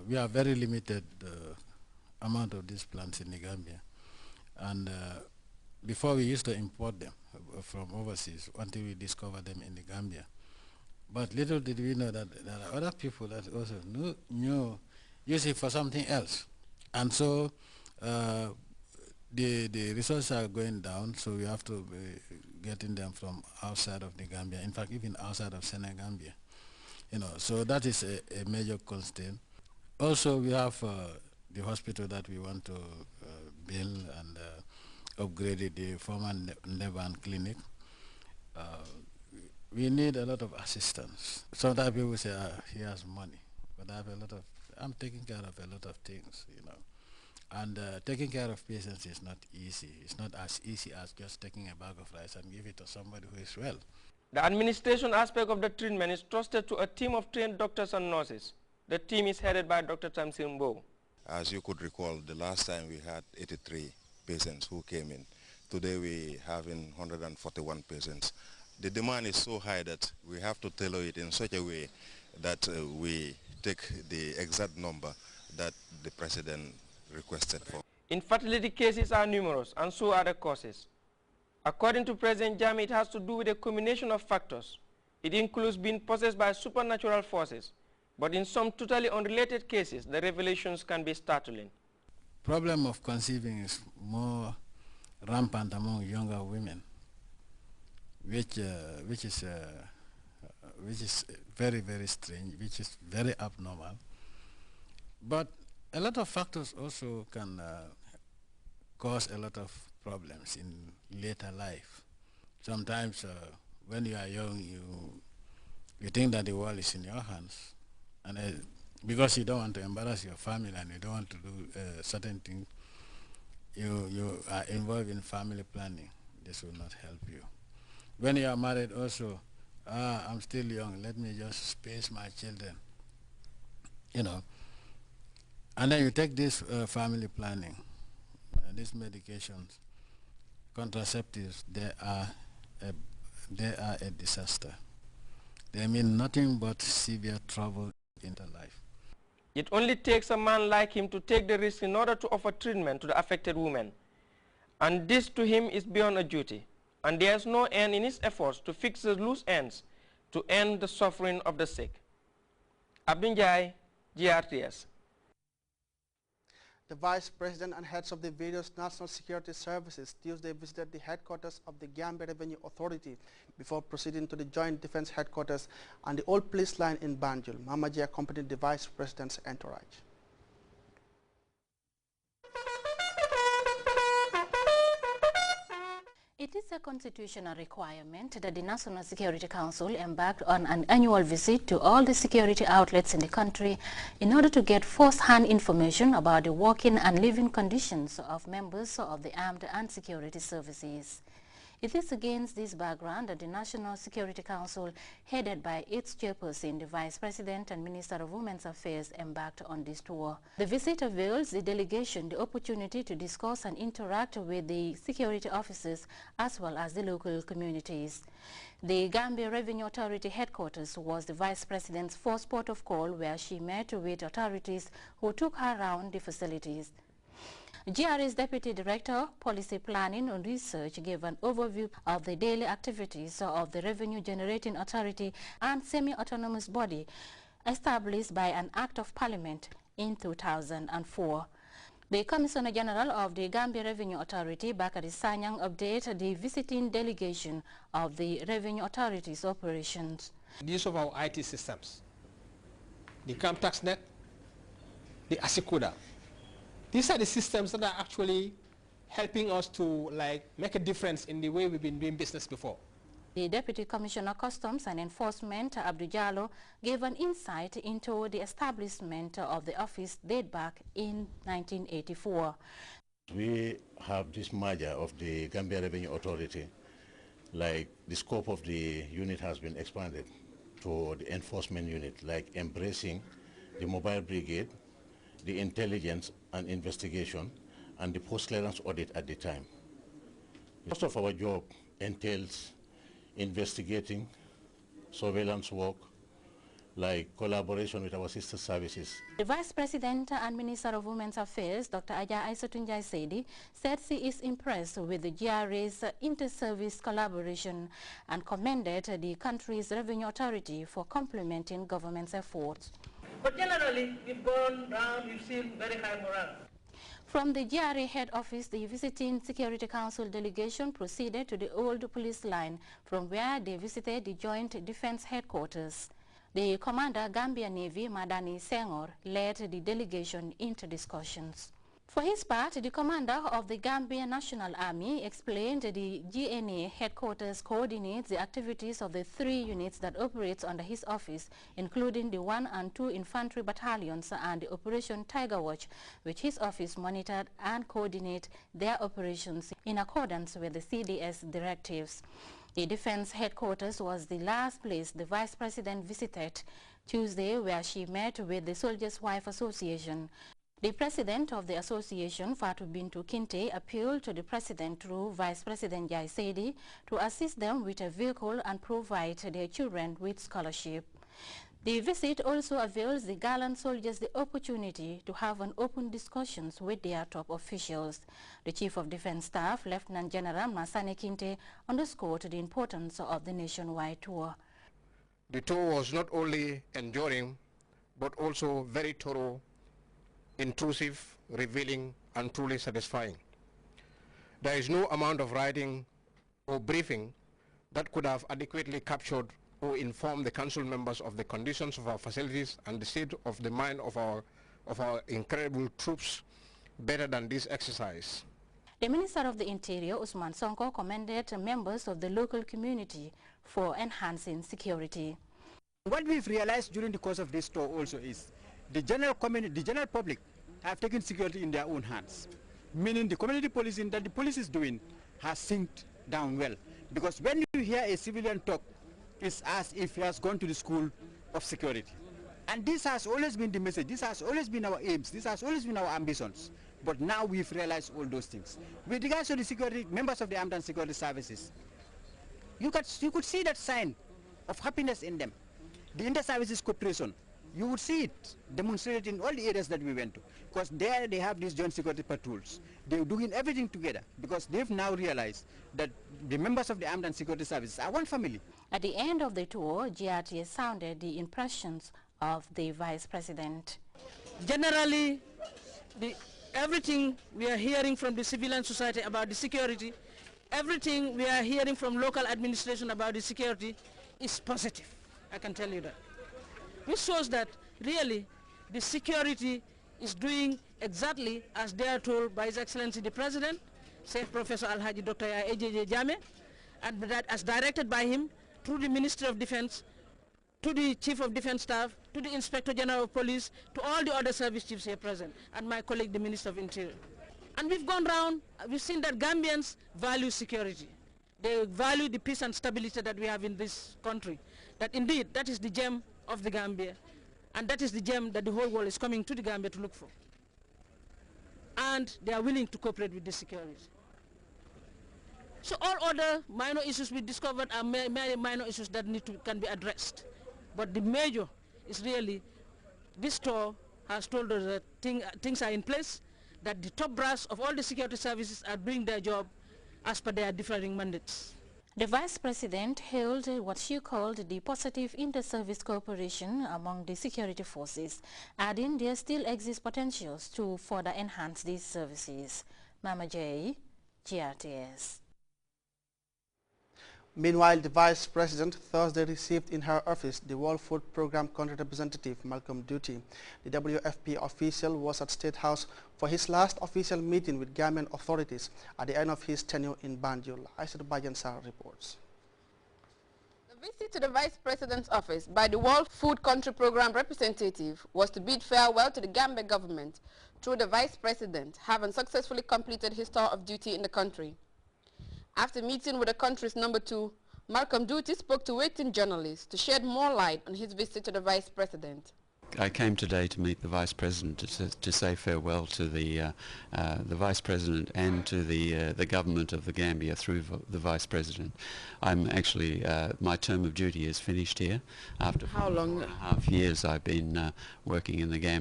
we have very limited amount of these plants in the Gambia. And before we used to import them from overseas until we discovered them in the Gambia. But little did we know that there are other people that also knew use it for something else. And so the resources are going down, so we have to be getting them from outside of the Gambia, in fact even outside of Senegambia. So that is a major constraint. Also we have the hospital that we want to build and upgrade the former Nevan clinic. We need a lot of assistance. Sometimes people say, he has money, but I'm taking care of a lot of things, And taking care of patients is not easy. It's not as easy as just taking a bag of rice and give it to somebody who is well. The administration aspect of the treatment is trusted to a team of trained doctors and nurses. The team is headed by Dr. Tamsin Mbow. As you could recall, the last time we had 83 patients who came in. Today we have 141 patients. The demand is so high that we have to tailor it in such a way that we take the exact number that the president requested for. Infertility cases are numerous, and so are the causes. According to President Jammeh, it has to do with a combination of factors. It includes being possessed by supernatural forces, but in some totally unrelated cases, the revelations can be startling. Problem of conceiving is more rampant among younger women, which is very, very strange, which is very abnormal. But a lot of factors also can cause a lot of problems in later life. Sometimes when you are young, you think that the world is in your hands, and because you don't want to embarrass your family and you don't want to do certain things, you are involved in family planning. This will not help you. When you are married also, I'm still young, let me just space my children, And then you take this family planning, these medications, contraceptives, they are a disaster. They mean nothing but severe trouble in the life. It only takes a man like him to take the risk in order to offer treatment to the affected woman. And this to him is beyond a duty. And there is no end in his efforts to fix the loose ends to end the suffering of the sick. Abinjai, GRTS. The Vice President and heads of the various national security services Tuesday visited the headquarters of the Gambia Revenue Authority before proceeding to the Joint Defense Headquarters and the old police line in Banjul. Mamaji accompanied the Vice President's entourage. It is a constitutional requirement that the National Security Council embarked on an annual visit to all the security outlets in the country in order to get first-hand information about the working and living conditions of members of the armed and security services. It is against this background that the National Security Council, headed by its chairperson, the Vice President and Minister of Women's Affairs, embarked on this tour. The visit avails the delegation the opportunity to discuss and interact with the security officers as well as the local communities. The Gambia Revenue Authority headquarters was the Vice President's first port of call, where she met with authorities who took her around the facilities. GR's Deputy Director, Policy Planning and Research, gave an overview of the daily activities of the Revenue Generating Authority and semi-autonomous body established by an Act of Parliament in 2004. The Commissioner General of the Gambia Revenue Authority, Bakari Sanyang, updated the visiting delegation of the Revenue Authority's operations. The use of our IT systems, the CamTaxNet, the Asikuda. These are the systems that are actually helping us to make a difference in the way we've been doing business before. The Deputy Commissioner Customs and Enforcement, Abdou Diallo, gave an insight into the establishment of the office date back in 1984. We have this merger of the Gambia Revenue Authority. The scope of the unit has been expanded to the enforcement unit, embracing the mobile brigade, the intelligence and investigation, and the post-clearance audit at the time. Most of our job entails investigating, surveillance work, like collaboration with our sister services. The Vice President and Minister of Women's Affairs, Dr. Aja Aissatou Saidi, said she is impressed with the GRA's inter-service collaboration and commended the country's revenue authority for complementing government's efforts. But generally, we've gone round, we've seen very high morale. From the GRA head office, the visiting Security Council delegation proceeded to the old police line, from where they visited the Joint Defense Headquarters. The Commander, Gambia Navy, Madani Senghor, led the delegation into discussions. For his part, the commander of the Gambia National Army explained the GNA headquarters coordinates the activities of the 3 units that operate under his office, including the 1 and 2 infantry battalions and the Operation Tiger Watch, which his office monitored and coordinate their operations in accordance with the CDS directives. The defense headquarters was the last place the Vice President visited Tuesday, where she met with the Soldiers' Wife Association. The president of the association, Fatou Bintou Kinte, appealed to the president through Vice President Jai Saidi to assist them with a vehicle and provide their children with scholarship. The visit also avails the gallant soldiers the opportunity to have an open discussions with their top officials. The Chief of Defense Staff, Lieutenant General Masane Kinte, underscored the importance of the nationwide tour. The tour was not only enduring, but also very thorough, intrusive, revealing, and truly satisfying. There is no amount of writing or briefing that could have adequately captured or informed the council members of the conditions of our facilities and the state of the mind of our incredible troops better than this exercise. The Minister of the Interior, Usman Sonko, commended members of the local community for enhancing security. What we've realized during the course of this tour also is the general community, the general public have taken security in their own hands, meaning the community policing that the police is doing has synced down well. Because when you hear a civilian talk, it's as if he has gone to the school of security. And this has always been the message, this has always been our aims, this has always been our ambitions. But now we've realized all those things. With regards to the security, members of the armed and security services, you could see that sign of happiness in them. The inter-services cooperation, you would see it demonstrated in all the areas that we went to. Because there they have these joint security patrols. They're doing everything together because they've now realized that the members of the armed and security services are one family. At the end of the tour, GRTS sounded the impressions of the Vice President. Generally, everything we are hearing from the civilian society about the security, everything we are hearing from local administration about the security is positive, I can tell you that. Which shows that really the security is doing exactly as they are told by His Excellency the President, Chief Professor Alhaji Dr. Ejeje Jame, and that as directed by him through the Ministry of Defense, to the Chief of Defense Staff, to the Inspector General of Police, to all the other service chiefs here present, and my colleague the Minister of Interior. And we've gone round, we've seen that Gambians value security. They value the peace and stability that we have in this country. That indeed, that is the gem of the Gambia, and that is the gem that the whole world is coming to the Gambia to look for. And they are willing to cooperate with the security. So all other minor issues we discovered are minor issues that can be addressed. But the major is really, this tour has told us that things are in place, that the top brass of all the security services are doing their job as per their differing mandates. The Vice President hailed what she called the positive inter-service cooperation among the security forces, adding there still exists potentials to further enhance these services. Mama J, GRTS. Meanwhile, the Vice President Thursday received in her office the World Food Programme Country Representative Malcolm Duty. The WFP official was at State House for his last official meeting with Gambian authorities at the end of his tenure in Banjul. Aissatou Bajansar reports. The visit to the Vice President's office by the World Food Country Programme representative was to bid farewell to the Gambia government through the Vice President having successfully completed his tour of duty in the country. After meeting with the country's number 2, Malcolm Duty spoke to waiting journalists to shed more light on his visit to the Vice President. I came today to meet the Vice President to say farewell to the Vice President and to the government of the Gambia through the Vice President. I'm actually, my term of duty is finished here. After how long? 4.5 years I've been working in the Gambia.